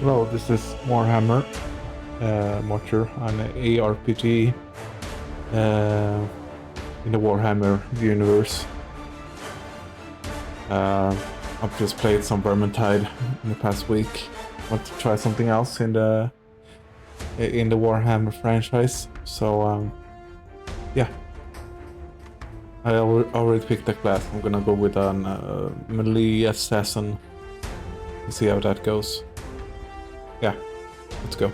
Hello, this is Warhammer, Martyr, an ARPG in the Warhammer universe. I've just played some Vermintide in the past week. Want to try something else in the Warhammer franchise. So yeah, I already picked the class. I'm gonna go with an melee assassin and see how that goes. Yeah, let's go.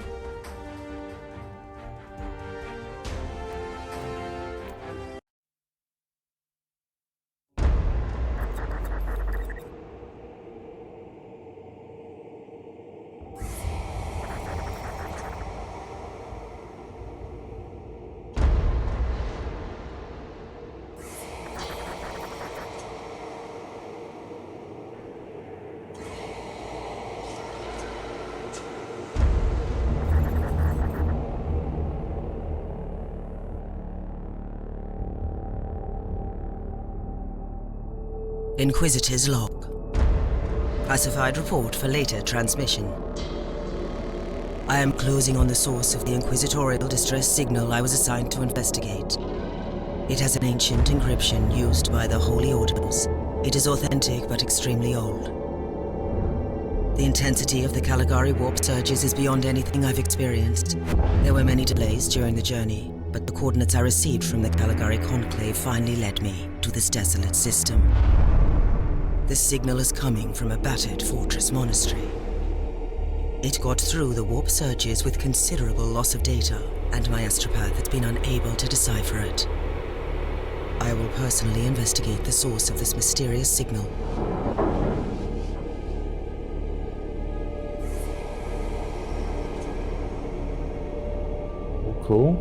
Inquisitor's log. Classified report for later transmission. I am closing on the source of the inquisitorial distress signal I was assigned to investigate. It has an ancient encryption used by the Holy Orders. It is authentic but extremely old. The intensity of the Caligari warp surges is beyond anything I've experienced. There were many delays during the journey, but the coordinates I received from the Caligari Conclave finally led me to this desolate system. The signal is coming from a battered fortress monastery. It got through the warp surges with considerable loss of data, and my astropath has been unable to decipher it. I will personally investigate the source of this mysterious signal. Cool.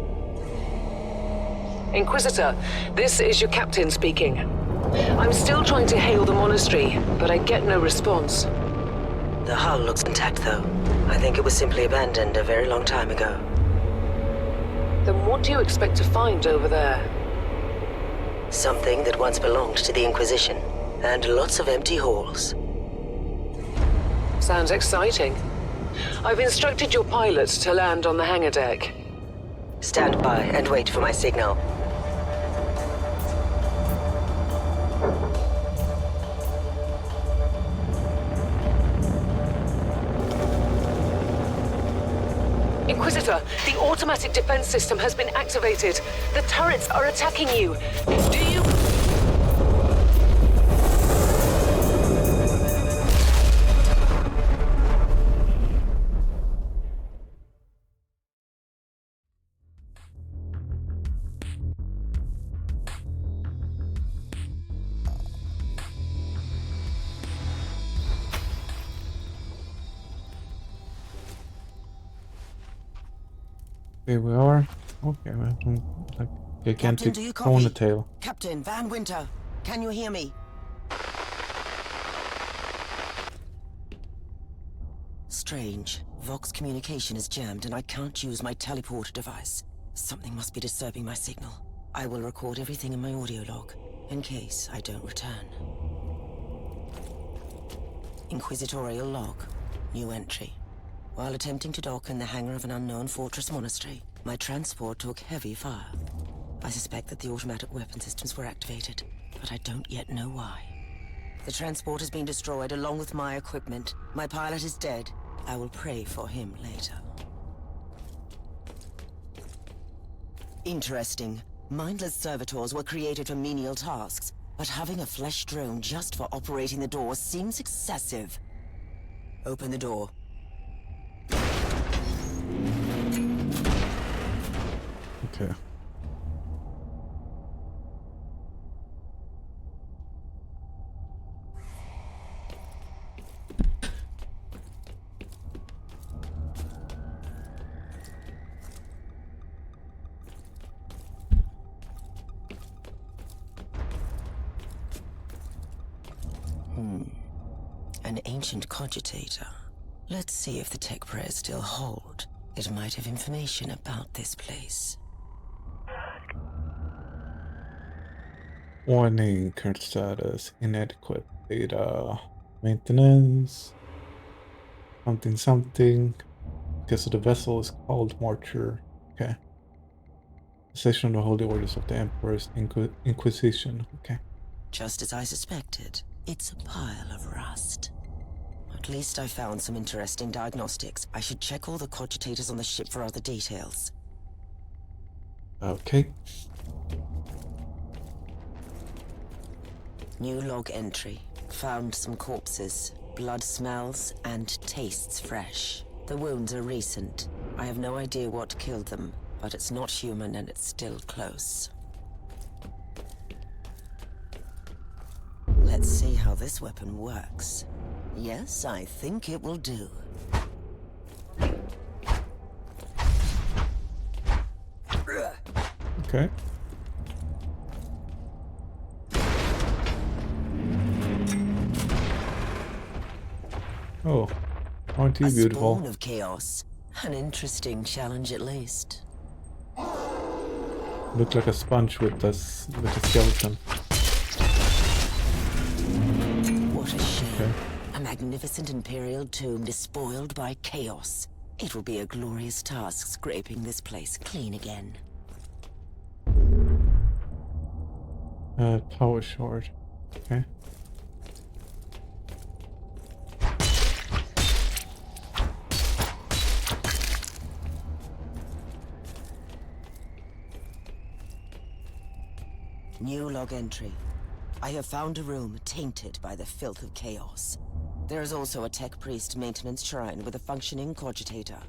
Inquisitor, this is your captain speaking. I'm still trying to hail the monastery, but I get no response. The hull looks intact, though. I think it was simply abandoned a very long time ago. Then what do you expect to find over there? Something that once belonged to the Inquisition, and lots of empty halls. Sounds exciting. I've instructed your pilots to land on the hangar deck. Stand by and wait for my signal. Inquisitor, the automatic defense system has been activated. The turrets are attacking you. Do you... Here we are. Okay, well, like gigantic ponytail. Captain Van Winter, can you hear me? Strange. Vox communication is jammed and I can't use my teleporter device. Something must be disturbing my signal. I will record everything in my audio log, in case I don't return. Inquisitorial log. New entry. While attempting to dock in the hangar of an unknown fortress monastery, my transport took heavy fire. I suspect that the automatic weapon systems were activated, but I don't yet know why. The transport has been destroyed along with my equipment. My pilot is dead. I will pray for him later. Interesting. Mindless servitors were created for menial tasks, but having a flesh drone just for operating the door seems excessive. Open the door. Okay. An ancient cogitator. Let's see if the tech prayers still hold. It might have information about this place. Warning, current status, inadequate data, maintenance. Something something. Okay, so the vessel is called Martyr. Okay. Possession of the Holy Orders of the Emperor's Inquisition. Okay. Just as I suspected, it's a pile of rust. At least I found some interesting diagnostics. I should check all the cogitators on the ship for other details. Okay. New log entry. Found some corpses. Blood smells and tastes fresh. The wounds are recent. I have no idea what killed them, but it's not human and it's still close. Let's see how this weapon works. Yes, I think it will do. Okay. Oh, aren't you beautiful? A spawn of chaos. An interesting challenge at least. Look like a sponge with a skeleton. What a shame. Okay. A magnificent imperial tomb despoiled by chaos. It will be a glorious task scraping this place clean again. Power shard. Okay. New log entry. I have found a room tainted by the filth of chaos. There is also a tech priest maintenance shrine with a functioning cogitator.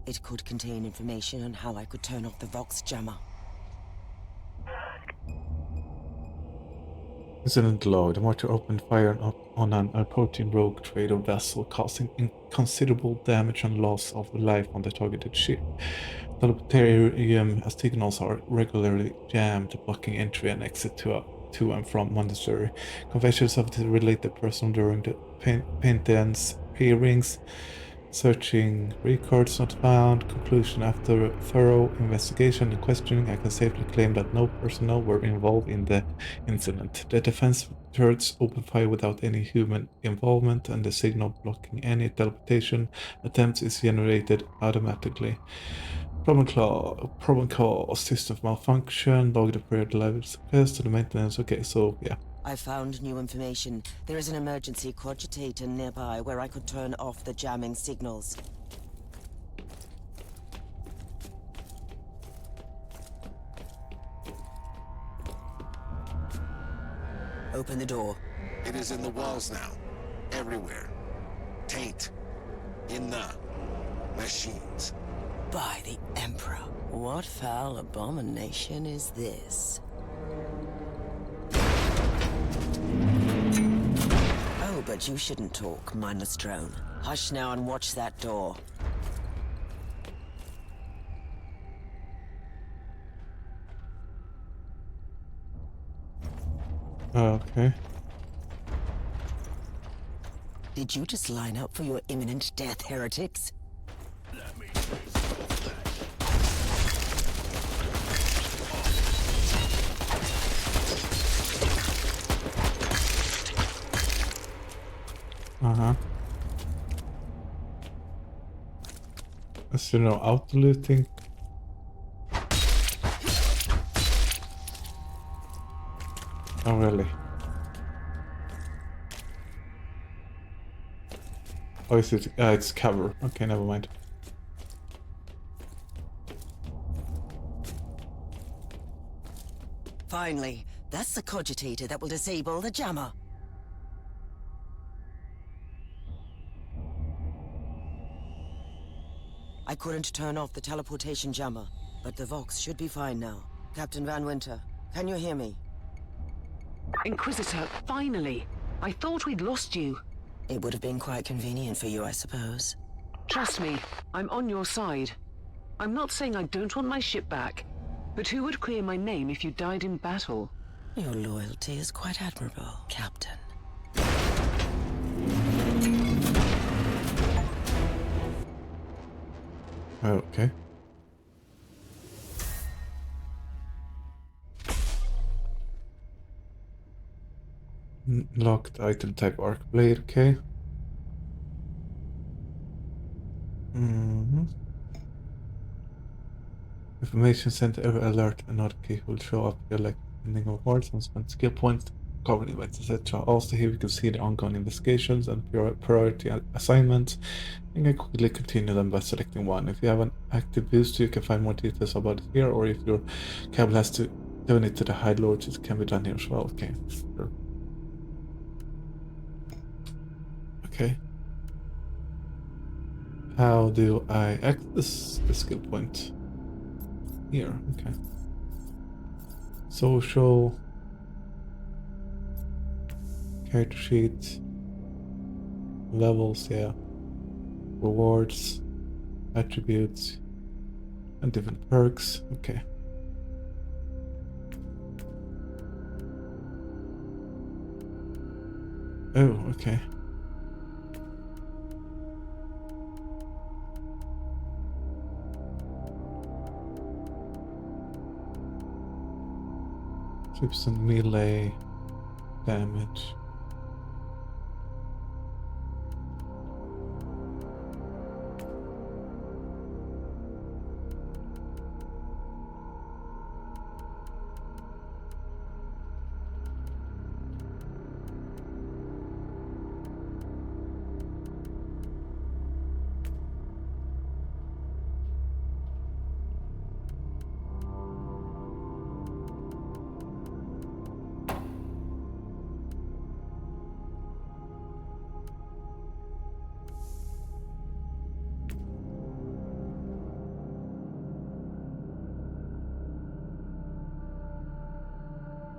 It could contain information on how I could turn off the Vox jammer. Incident log. The Martyr opened fire on an approaching rogue trader vessel, causing considerable damage and loss of life on the targeted ship. Teleporterium signals are regularly jammed, blocking entry and exit to and from monastery. Confessions of the related person during the penitence hearings. Searching records not found. Conclusion: after a thorough investigation and questioning, I can safely claim that no personnel were involved in the incident. The defense turrets open fire without any human involvement, and the signal blocking any teleportation attempts is generated automatically. Problem cause, system malfunction, log the period level suppressed to the maintenance. Okay, so yeah. I found new information. There is an emergency cogitator nearby where I could turn off the jamming signals. Open the door. It is in the walls now. Everywhere. Taint. In the machines. By the Emperor. What foul abomination is this? Oh, but you shouldn't talk, mindless drone. Hush now and watch that door. Okay. Did you just line up for your imminent death, heretics? Uh-huh. Is there no auto-looting? Oh, really? Oh, is it? It's cover. Okay, never mind. Finally, that's the cogitator that will disable the jammer. I couldn't turn off the teleportation jammer, but the Vox should be fine now. Captain Van Winter, can you hear me? Inquisitor, finally! I thought we'd lost you. It would have been quite convenient for you, I suppose. Trust me, I'm on your side. I'm not saying I don't want my ship back, but who would clear my name if you died in battle? Your loyalty is quite admirable, Captain. Okay. Locked item type arc blade, okay. Mm-hmm. Information sent every alert and notification will show up here like ending of words and spend skill points, covered events, etc. Also here we can see the ongoing investigations and priority assignments. You can quickly continue them by selecting one. If you have an active booster, you can find more details about it here, or if your cable has to donate to the High Lords, it can be done here as well. Okay, sure. Okay. How do I access the skill point? Here, okay. Social, character sheet, levels, yeah. Rewards, attributes, and different perks, okay. Oh, okay. Trips and melee damage.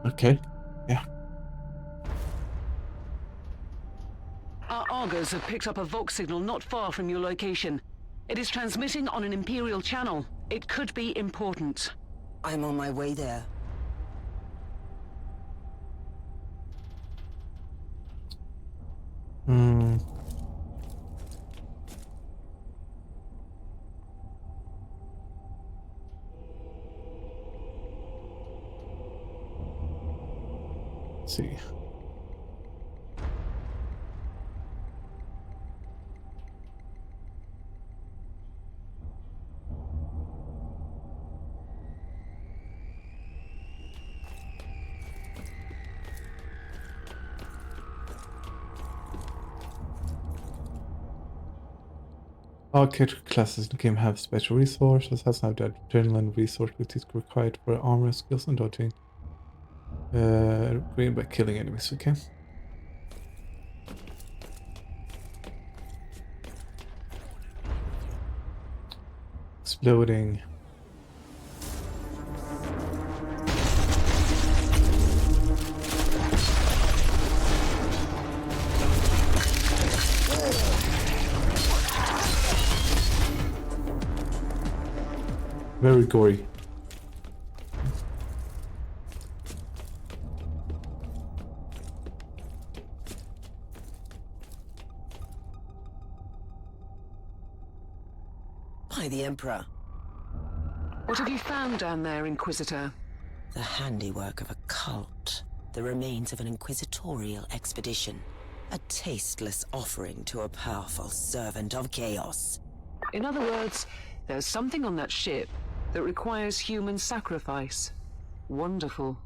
Okay, yeah. Our Argos have picked up a Vox signal not far from your location. It is transmitting on an Imperial channel. It could be important. I'm on my way there. Hmm. Let's see. All character classes in the game have special resources, has now the adrenaline resource which is required for armor skills and dodging. Green by killing enemies, okay? Exploding. Very gory. By the Emperor. What have you found down there, Inquisitor? The handiwork of a cult. The remains of an inquisitorial expedition. A tasteless offering to a powerful servant of chaos. In other words, there's something on that ship that requires human sacrifice. Wonderful.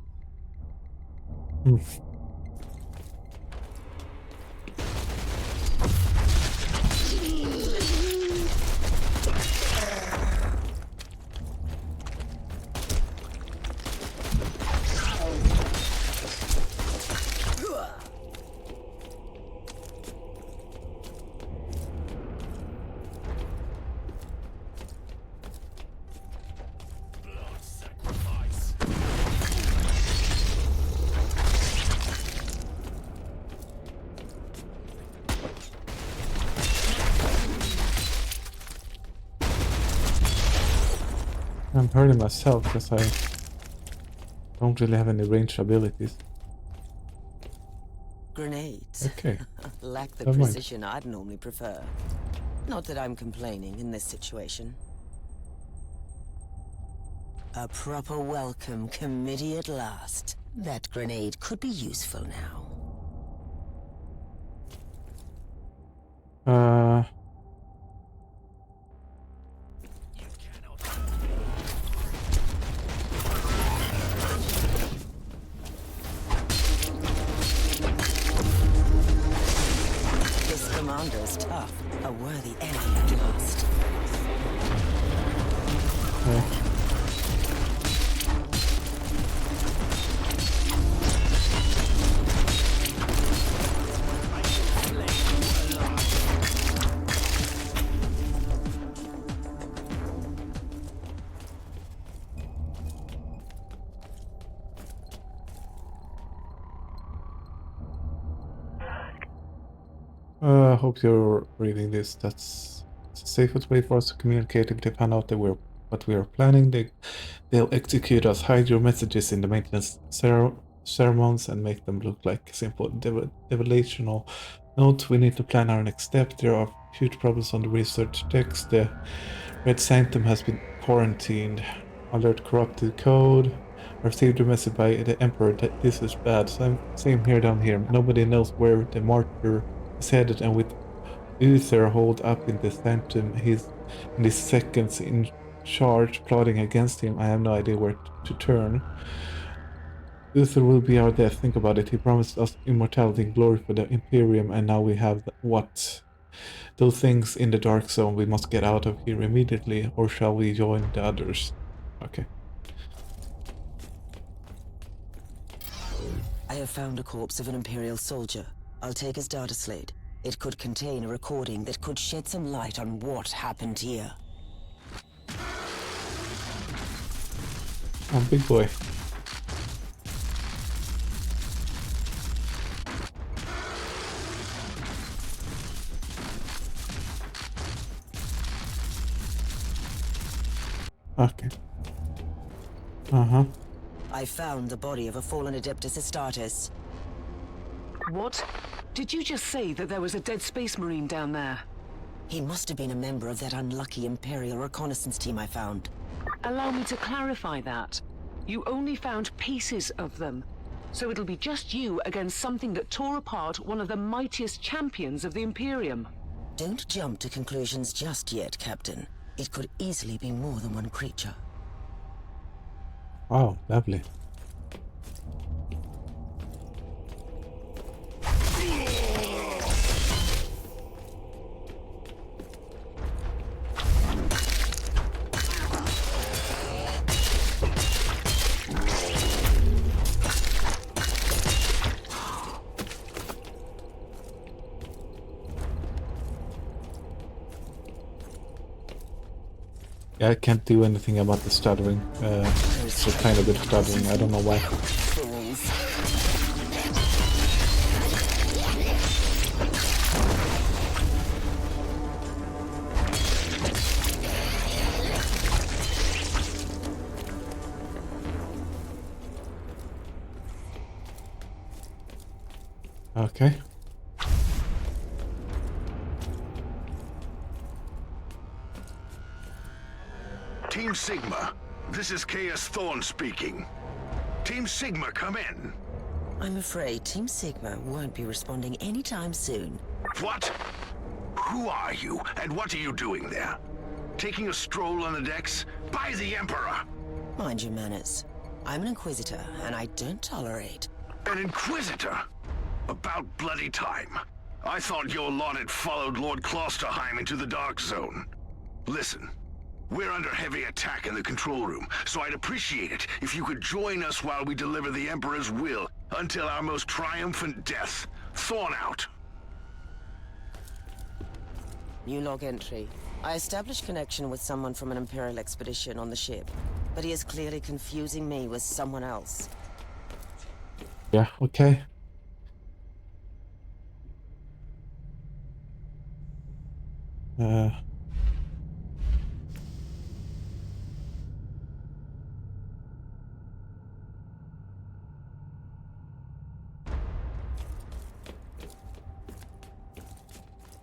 I'm hurting myself because I don't really have any ranged abilities. Grenades. Okay. Lack the Never mind. precision I'd normally prefer. Not that I'm complaining in this situation. A proper welcome committee at last. That grenade could be useful now. That's tough. A worthy enemy at last. Okay. I hope you're reading this. That's the safest way for us to communicate. If they find out that what we are planning, they'll execute us. Hide your messages in the maintenance ceremonies and make them look like simple develational notes. We need to plan our next step. There are huge problems on the research decks. The Red Sanctum has been quarantined. Alert corrupted code. I received a message by the Emperor that this is bad. Same here down here. Nobody knows where the Martyr is headed, and with Uther holed up in the Sanctum, he's in his seconds in charge, plotting against him. I have no idea where to turn. Uther will be our death. Think about it. He promised us immortality and glory for the Imperium, and now we have what? Those things in the Dark Zone. We must get out of here immediately, or shall we join the others? Okay. I have found a corpse of an Imperial soldier. I'll take his data slate. It could contain a recording that could shed some light on what happened here. Oh, big boy. Okay. Uh-huh. I found the body of a fallen Adeptus Astartes. What? Did you just say that there was a dead Space Marine down there? He must have been a member of that unlucky Imperial reconnaissance team I found. Allow me to clarify that. You only found pieces of them. So it'll be just you against something that tore apart one of the mightiest champions of the Imperium. Don't jump to conclusions just yet, Captain. It could easily be more than one creature. Wow, lovely. Yeah, I can't do anything about the stuttering. It's a kind of bit stuttering. I don't know why. Okay. Team Sigma, this is Chaos Thorn speaking. Team Sigma, come in. I'm afraid Team Sigma won't be responding anytime soon. What? Who are you, and what are you doing there? Taking a stroll on the decks? By the Emperor! Mind your manners. I'm an Inquisitor, and I don't tolerate... An Inquisitor? About bloody time. I thought your lot had followed Lord Klosterheim into the Dark Zone. Listen. We're under heavy attack in the control room, so I'd appreciate it if you could join us while we deliver the Emperor's will until our most triumphant death. Thorn out. New log entry. I established connection with someone from an Imperial expedition on the ship, but he is clearly confusing me with someone else. Yeah, okay.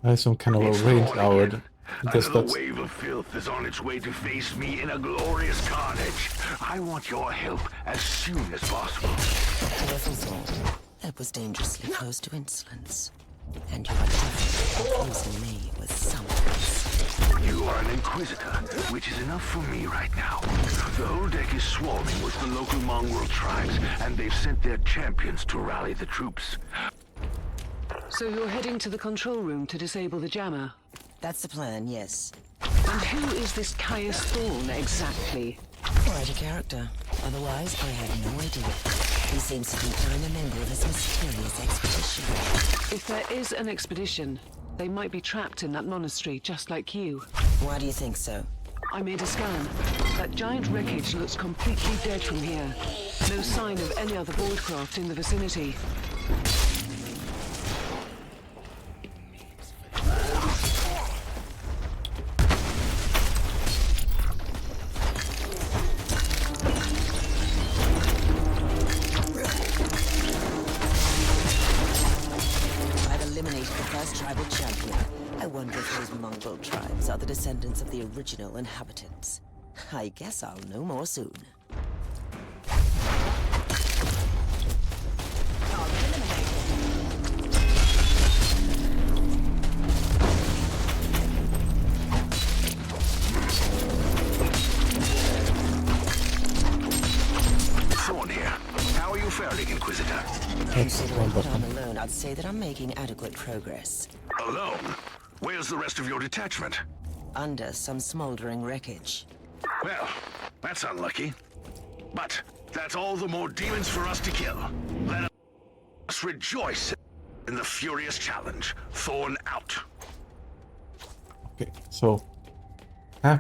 I have some kind of a range hour. Another wave of filth is on its way to face me in a glorious carnage. I want your help as soon as possible. Careful, Thorn. That was dangerously close to insolence. And you are definitely confusing me with someone else. You are an Inquisitor, which is enough for me right now. The whole deck is swarming with the local mongrel tribes, and they've sent their champions to rally the troops. So you're heading to the control room to disable the jammer. That's the plan, yes. And who is this Caius Thorne exactly? Quite a character. Otherwise, I have no idea. He seems to be kind of member of this mysterious expedition. If there is an expedition, they might be trapped in that monastery just like you. Why do you think so? I made a scan. That giant wreckage looks completely dead from here. No sign of any other voidcraft in the vicinity. Tribal champion. I wonder if those Mongol tribes are the descendants of the original inhabitants. I guess I'll know more soon. Thorne here. How are you faring, Inquisitor? Considering that I'm alone, I'd say that I'm making adequate progress. Alone? Where's the rest of your detachment? Under some smoldering wreckage. Well, that's unlucky. But that's all the more demons for us to kill. Let us rejoice in the furious challenge. Thorne out. Okay, so... Huh?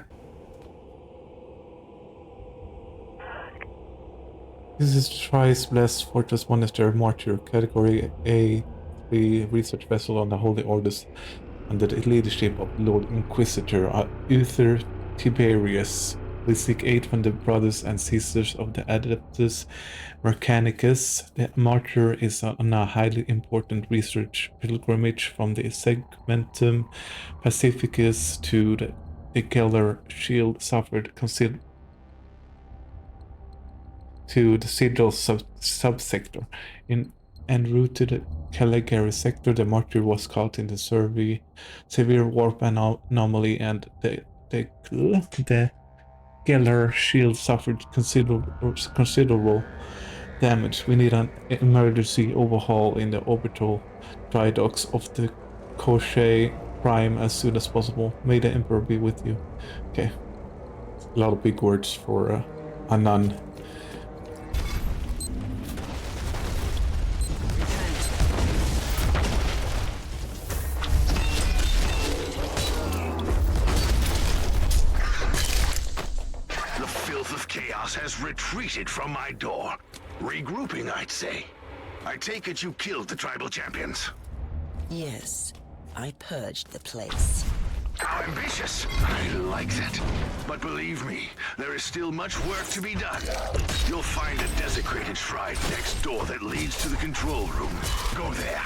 This is Tri's Blessed Fortress Monastery Martyr, Category A, the research vessel on the Holy Orders under the leadership of Lord Inquisitor Uther Tiberius. We seek aid from the brothers and sisters of the Adeptus Mechanicus. The Martyr is on a highly important research pilgrimage from the Segmentum Pacificus to the Geller Shield suffered to the Sigil subsector. En route to the Caligari sector, the Martyr was caught in the severe warp anomaly, and the Geller Shield suffered considerable damage. We need an emergency overhaul in the orbital dry docks of the Koshei Prime as soon as possible. May the Emperor be with you. Okay. A lot of big words for a nun. Has retreated from my door. Regrouping, I'd say. I take it you killed the tribal champions. Yes, I purged the place. How ambitious! I like that. But believe me, there is still much work to be done. You'll find a desecrated shrine next door that leads to the control room. Go there.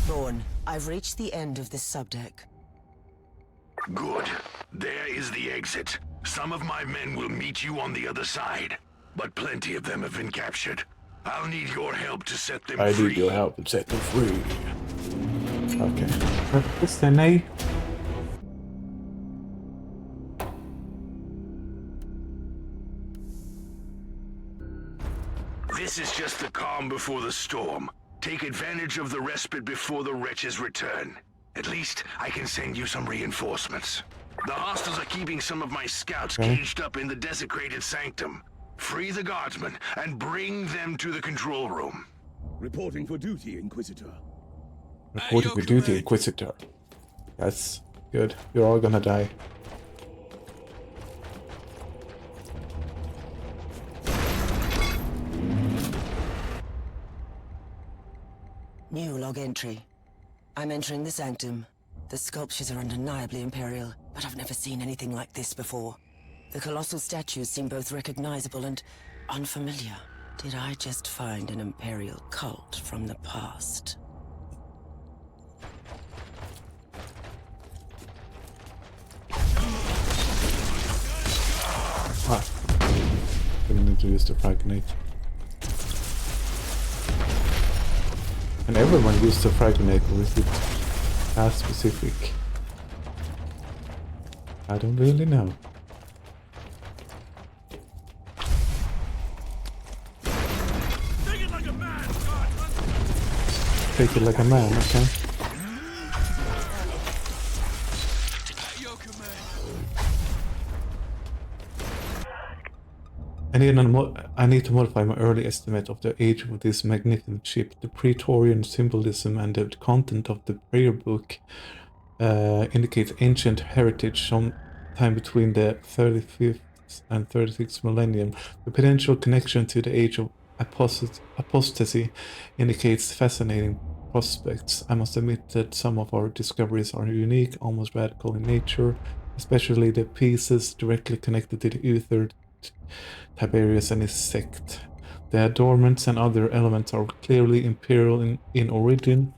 Thorne, I've reached the end of this subdeck. Good. There is the exit. Some of my men will meet you on the other side, but plenty of them have been captured. I'll need your help to set them free. I need your help to set them free. Okay. What's the name? This is just the calm before the storm. Take advantage of the respite before the wretches return. At least, I can send you some reinforcements. The hostiles are keeping some of my scouts caged up in the desecrated sanctum. Free the guardsmen and bring them to the control room. Reporting for duty, Inquisitor. Reporting for duty, Inquisitor. That's good. You're all gonna die. New log entry. I'm entering the sanctum. The sculptures are undeniably imperial, but I've never seen anything like this before. The colossal statues seem both recognizable and unfamiliar. Did I just find an imperial cult from the past? Ah. Didn't need to use the frag grenade. And everyone used the frag grenade, or is it that specific? I don't really know. take it like a man, okay? I need to modify my early estimate of the age of this magnificent ship. The Praetorian symbolism and the content of the prayer book indicates ancient heritage sometime between the 35th and 36th millennium. The potential connection to the age of apostasy indicates fascinating prospects. I must admit that some of our discoveries are unique, almost radical in nature, especially the pieces directly connected to the Uther, Tiberius and his sect. The adornments and other elements are clearly imperial in origin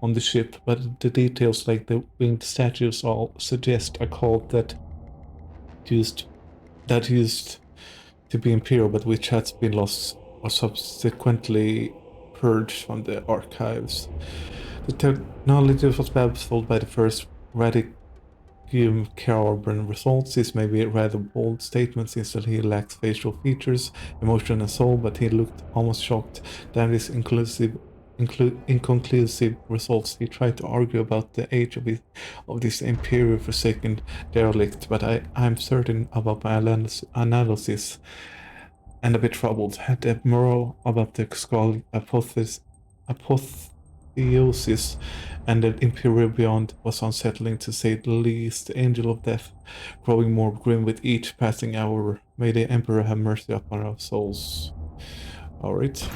on the ship, but the details like the winged statues all suggest a cult that used to be imperial, but which has been lost or subsequently purged from the archives. The technology was baffled by the first radicum carbon results. This may be a rather bold statement since that he lacks facial features, emotion and soul, but he looked almost shocked. Damn these inconclusive results. He tried to argue about the age of this imperial forsaken derelict, but I'm certain about my analysis and a bit troubled. The moral about the skull apotheosis and the Imperial beyond was unsettling to say the least. The angel of death growing more grim with each passing hour. May the Emperor have mercy upon our souls. Alright.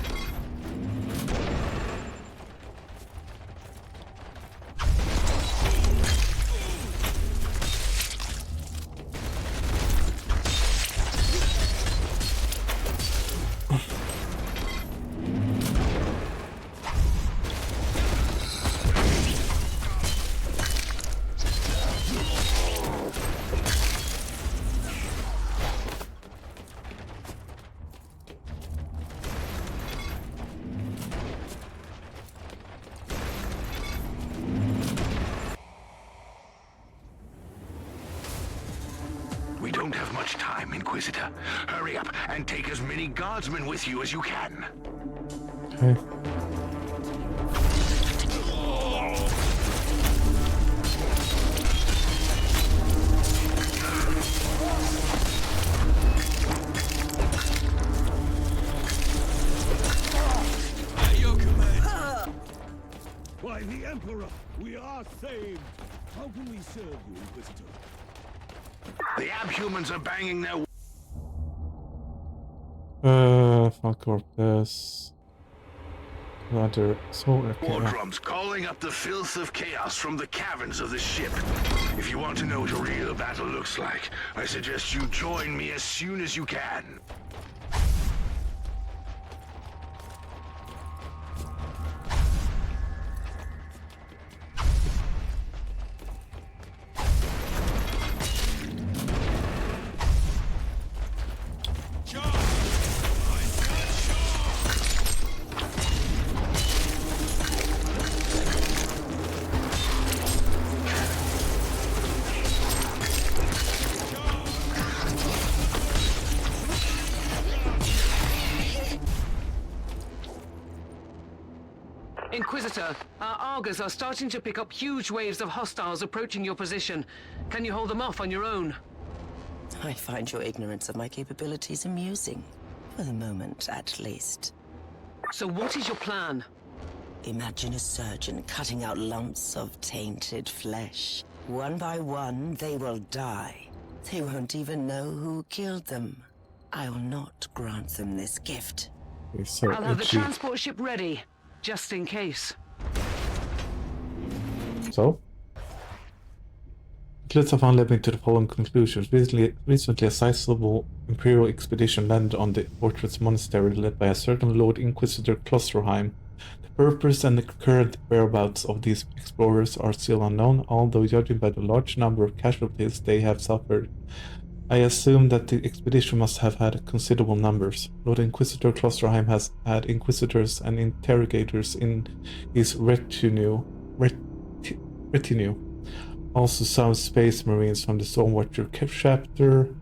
We don't have much time, Inquisitor. Hurry up and take as many guardsmen with you as you can. Okay. By the Emperor, we are saved. How can we serve you, Inquisitor? The abhumans are banging their... Fuck Corpus. Rather, so okay. war drums calling up the filth of chaos from the caverns of the ship. If you want to know what a real battle looks like, I suggest you join me as soon as you can. Inquisitor, our Argos are starting to pick up huge waves of hostiles approaching your position. Can you hold them off on your own? I find your ignorance of my capabilities amusing. For the moment, at least. So what is your plan? Imagine a surgeon cutting out lumps of tainted flesh. One by one, they will die. They won't even know who killed them. I will not grant them this gift. So I'll have the transport ship ready, just in case. So? Eclipse of Fun led me to the following conclusions. Recently, a sizable Imperial expedition landed on the Fortress Monastery led by a certain Lord Inquisitor Klosterheim. The purpose and the current whereabouts of these explorers are still unknown, although judging by the large number of casualties they have suffered, I assume that the expedition must have had considerable numbers. Lord Inquisitor Klosterheim has had inquisitors and interrogators in his retinue. Also some space marines from the Stormwatcher chapter.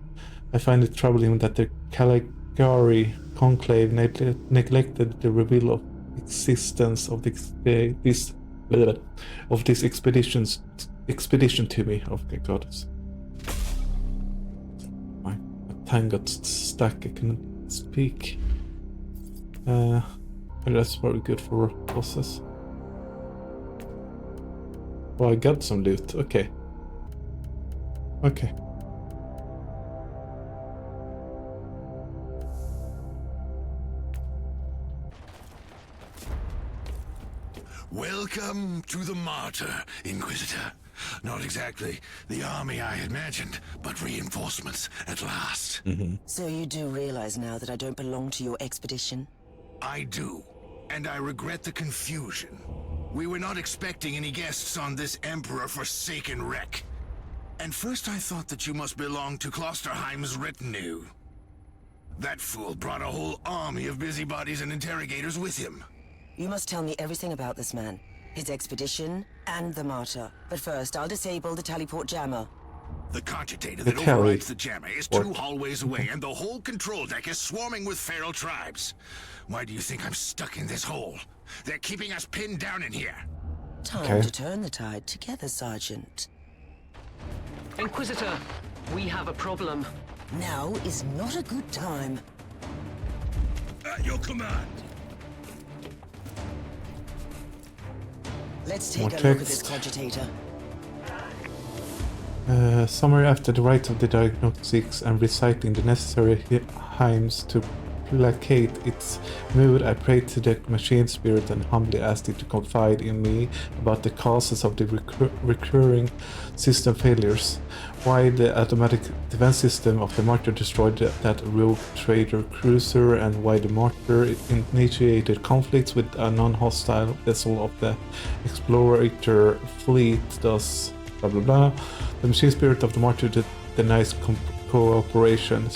I find it troubling that the Caligari conclave neglected the reveal of existence of this expedition to me. Okay, God. My tongue got stuck. I couldn't speak. And that's very good for bosses. Oh, I got some loot. Okay. Okay. Welcome to the Martyr, Inquisitor. Not exactly the army I imagined, but reinforcements at last. So you do realize now that I don't belong to your expedition? I do, and I regret the confusion. We were not expecting any guests on this Emperor-forsaken wreck. And first I thought that you must belong to Klosterheim's retinue. That fool brought a whole army of busybodies and interrogators with him. You must tell me everything about this man, his expedition, and the Martyr. But first, I'll disable the teleport jammer. The cogitator that overrides the jammer is 2 hallways away, and the whole control deck is swarming with feral tribes. Why do you think I'm stuck in this hole? They're keeping us pinned down in here. Time to turn the tide together, Sergeant. Inquisitor, we have a problem. Now is not a good time. At your command. Let's More take a look at this text. cogitator. Summary after the rite of the diagnostics and reciting the necessary hymns to placate its mood, I prayed to the machine spirit and humbly asked it to confide in me about the causes of the recurring system failures. Why the automatic defense system of the Martyr destroyed that rogue trader cruiser, and why the Martyr initiated conflicts with a non-hostile vessel of the explorator fleet, thus blah blah blah. The machine spirit of the Martyr denies cooperation,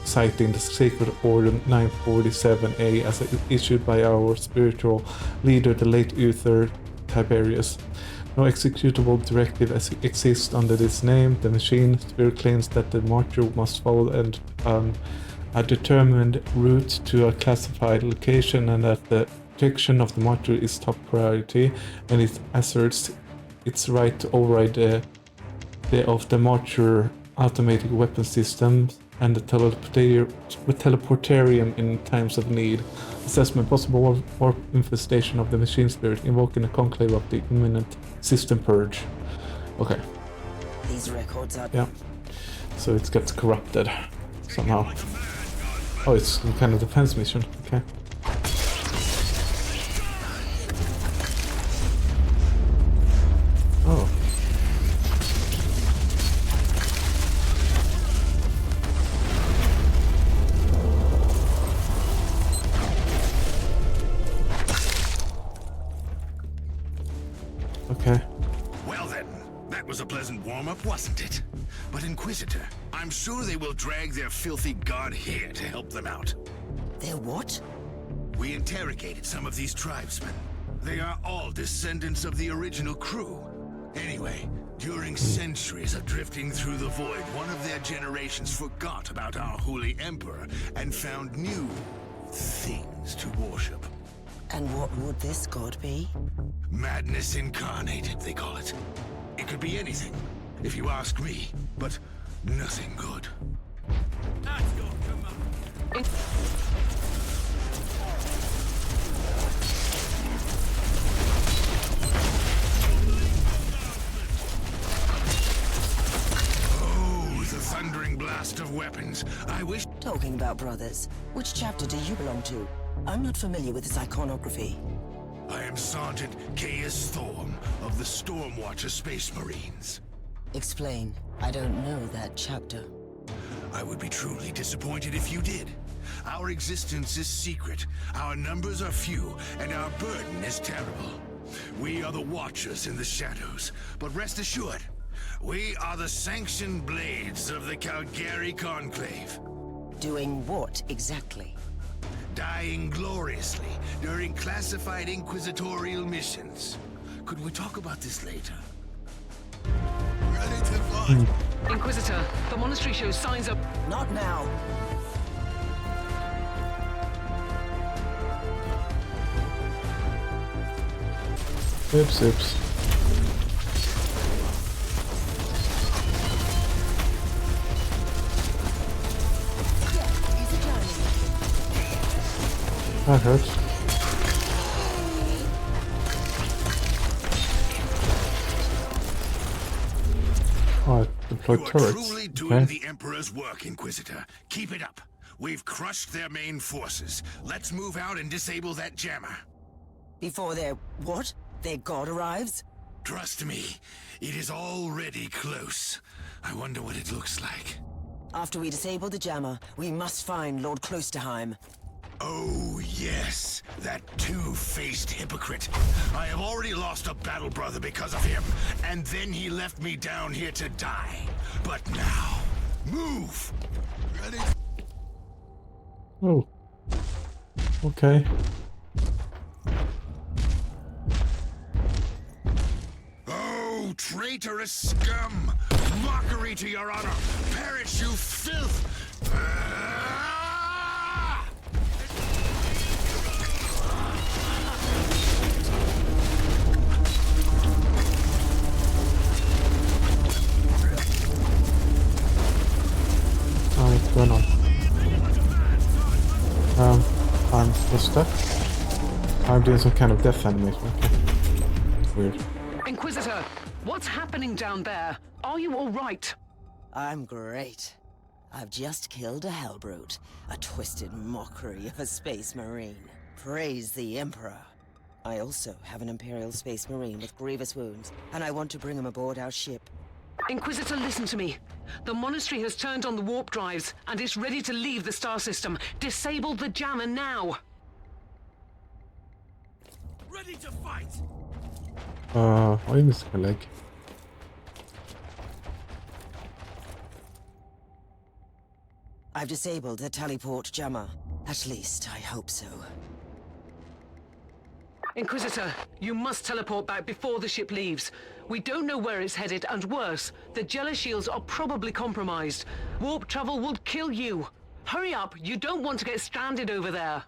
citing the Sacred Order 947A as issued by our spiritual leader, the late Uther Tiberius. No executable directive exists under this name. The machine spirit claims that the Martyr must follow a determined route to a classified location, and that the protection of the Martyr is top priority, and it asserts its right to override the Martyr automatic weapon systems and the teleportarium in times of need. Assessment: possible warp infestation of the machine spirit, invoking a conclave of the imminent system purge. Okay. These records are... Yeah. So it gets corrupted somehow. Oh, it's some kind of defense mission. Okay. Oh. Okay. Well then, that was a pleasant warm-up, wasn't it? But Inquisitor, I'm sure they will drag their filthy god here to help them out. They're what? We interrogated some of these tribesmen. They are all descendants of the original crew. Anyway, during centuries of drifting through the void, one of their generations forgot about our holy emperor and found new things to worship. And what would this god be? Madness incarnated, they call it. It could be anything, if you ask me, but nothing good. At your command. Oh, the thundering blast of weapons. I wish... Talking about brothers, which chapter do you belong to? I'm not familiar with this iconography. I am Sergeant Caius Thorm of the Stormwatcher Space Marines. Explain. I don't know that chapter. I would be truly disappointed if you did. Our existence is secret, our numbers are few, and our burden is terrible. We are the Watchers in the shadows, but rest assured, we are the sanctioned blades of the Calgary Conclave. Doing what exactly? Dying gloriously during classified inquisitorial missions. Could we talk about this later? Ready to fly? Inquisitor, the monastery shows signs of... Not now. Oops, oops. That hurts. Oh, I deployed You are turrets. truly doing Okay. the Emperor's work, Inquisitor. Keep it up. We've crushed their main forces. Let's move out and disable that jammer. Before their what? Their god arrives? Trust me, it is already close. I wonder what it looks like. After we disable the jammer, we must find Lord Klosterheim. Oh, yes. That two-faced hypocrite. I have already lost a battle brother because of him, and then he left me down here to die. But now, move! Ready? Oh. Okay. Oh, traitorous scum! Mockery to your honor! Perish, you filth! Ah! What's going on? I'm still stuck. I'm doing some kind of death animation. Okay. Weird. Inquisitor, what's happening down there? Are you all right? I'm great. I've just killed a Hellbrute, a twisted mockery of a space marine. Praise the Emperor. I also have an Imperial Space Marine with grievous wounds, and I want to bring him aboard our ship. Inquisitor, listen to me. The monastery has turned on the warp drives, and is ready to leave the star system. Disable the jammer now! Ready to fight! Why are you missing a leg? I've disabled the teleport jammer. At least, I hope so. Inquisitor, you must teleport back before the ship leaves. We don't know where it's headed, and worse, the Jella shields are probably compromised. Warp travel will kill you. Hurry up, you don't want to get stranded over there.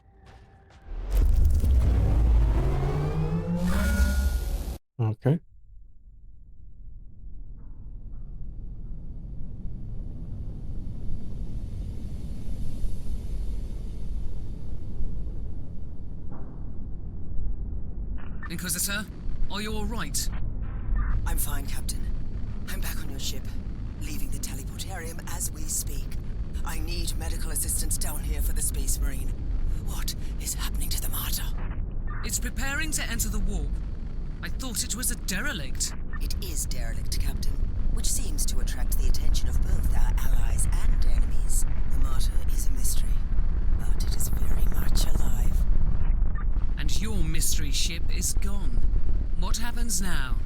Okay. Inquisitor, are you all right? I'm fine, Captain. I'm back on your ship, leaving the teleportarium as we speak. I need medical assistance down here for the Space Marine. What is happening to the Martyr? It's preparing to enter the warp. I thought it was a derelict. It is derelict, Captain, which seems to attract the attention of both our allies and enemies. The Martyr is a mystery, but it is very much alive. And your mystery ship is gone. What happens now?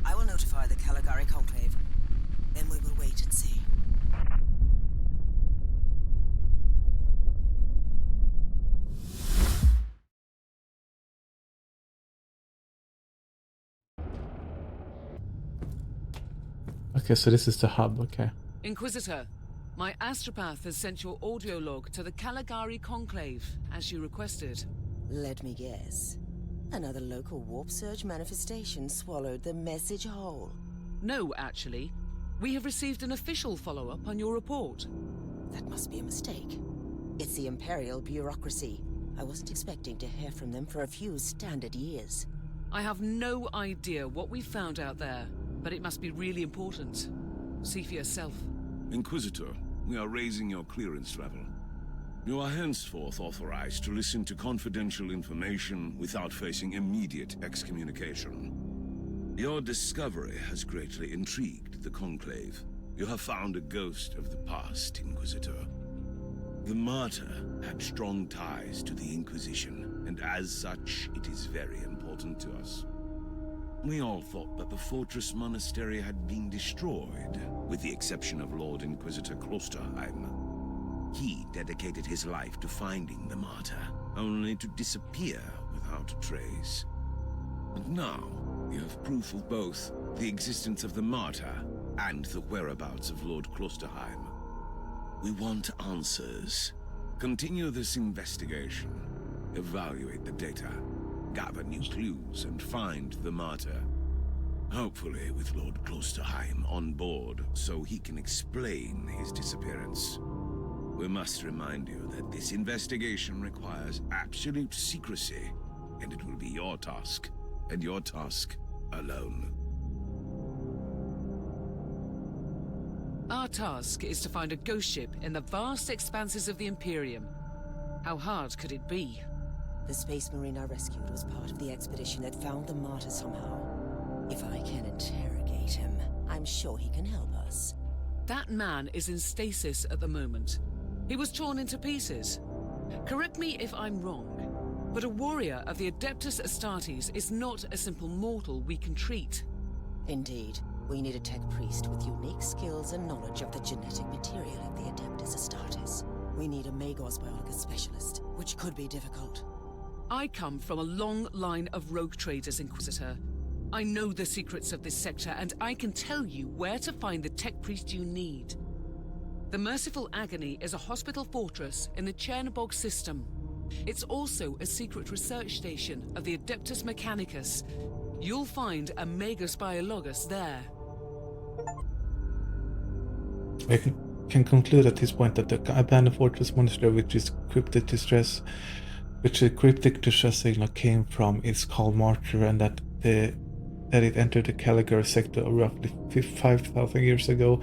I will notify the Caligari Conclave. Then we will wait and see. Okay, so this is the hub, okay. Inquisitor, my astropath has sent your audio log to the Caligari Conclave, as you requested. Let me guess. Another local warp surge manifestation swallowed the message whole. No, actually. We have received an official follow-up on your report. That must be a mistake. It's the Imperial bureaucracy. I wasn't expecting to hear from them for a few standard years. I have no idea what we found out there, but it must be really important. See for yourself. Inquisitor, we are raising your clearance level. You are henceforth authorized to listen to confidential information without facing immediate excommunication. Your discovery has greatly intrigued the Conclave. You have found a ghost of the past, Inquisitor. The Martyr had strong ties to the Inquisition, and as such, it is very important to us. We all thought that the Fortress Monastery had been destroyed, with the exception of Lord Inquisitor Klosterheim. He dedicated his life to finding the Martyr, only to disappear without a trace. And now, we have proof of both the existence of the Martyr and the whereabouts of Lord Klosterheim. We want answers. Continue this investigation. Evaluate the data. gather new clues, and find the Martyr. Hopefully with Lord Klosterheim on board, so he can explain his disappearance. We must remind you that this investigation requires absolute secrecy, and it will be your task, and your task alone. Our task is to find a ghost ship in the vast expanses of the Imperium. How hard could it be? The Space Marine I rescued was part of the expedition that found the Martyr somehow. If I can interrogate him, I'm sure he can help us. That man is in stasis at the moment. He was torn into pieces. Correct me if I'm wrong, but a warrior of the Adeptus Astartes is not a simple mortal we can treat. Indeed. We need a tech priest with unique skills and knowledge of the genetic material of the Adeptus Astartes. We need a Magos biologist specialist, which could be difficult. I come from a long line of rogue traders, Inquisitor. I know the secrets of this sector, and I can tell you where to find the tech priest you need. The Merciful Agony is a hospital fortress in the Chernobog system. It's also a secret research station of the Adeptus Mechanicus. You'll find a Magos biologist there. I can conclude at this point that the abandoned fortress monastery, which the cryptic distress signal came from, is called Martyr, and that it entered the Caligari sector roughly 5,000 years ago,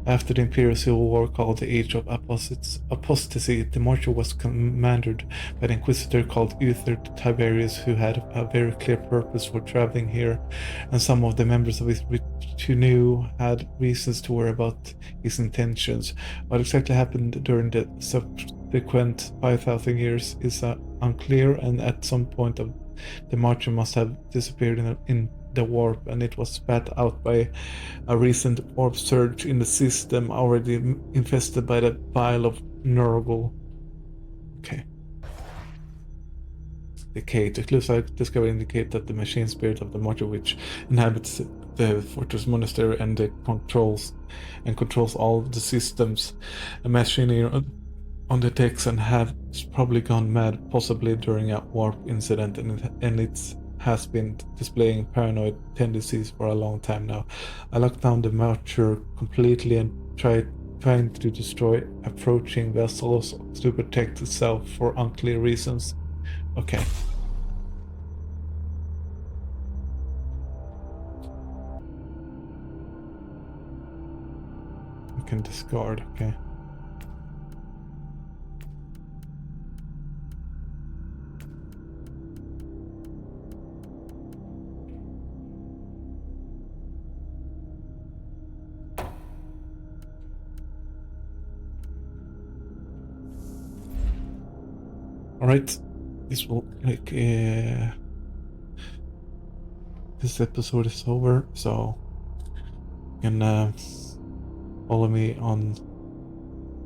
after the Imperial Civil War called the Age of Apostasy. The Martyr was commanded by an Inquisitor called Uther Tiberius, who had a very clear purpose for traveling here, and some of the members of it who knew had reasons to worry about his intentions. What exactly happened during the subsequent 5,000 years is unclear, and at some point of the Martyr must have disappeared in the warp, and it was spat out by a recent warp surge in the system already infested by the bile of Nurgle. Okay. Decay. The clues I discovered indicate that the machine spirit of the Martyr, which inhabits the fortress monastery and controls all the systems and machinery on the decks, and has probably gone mad, possibly during a warp incident, and it has been displaying paranoid tendencies for a long time now. I locked down the Martyr completely and trying to destroy approaching vessels to protect itself for unclear reasons. Okay. I can discard, okay. Alright, this episode is over, so you can follow me on.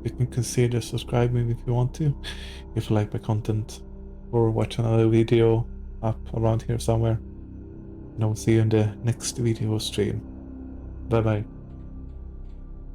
You can consider subscribing if you want to, if you like my content, or watch another video up around here somewhere. And I will see you in the next video stream. Bye bye.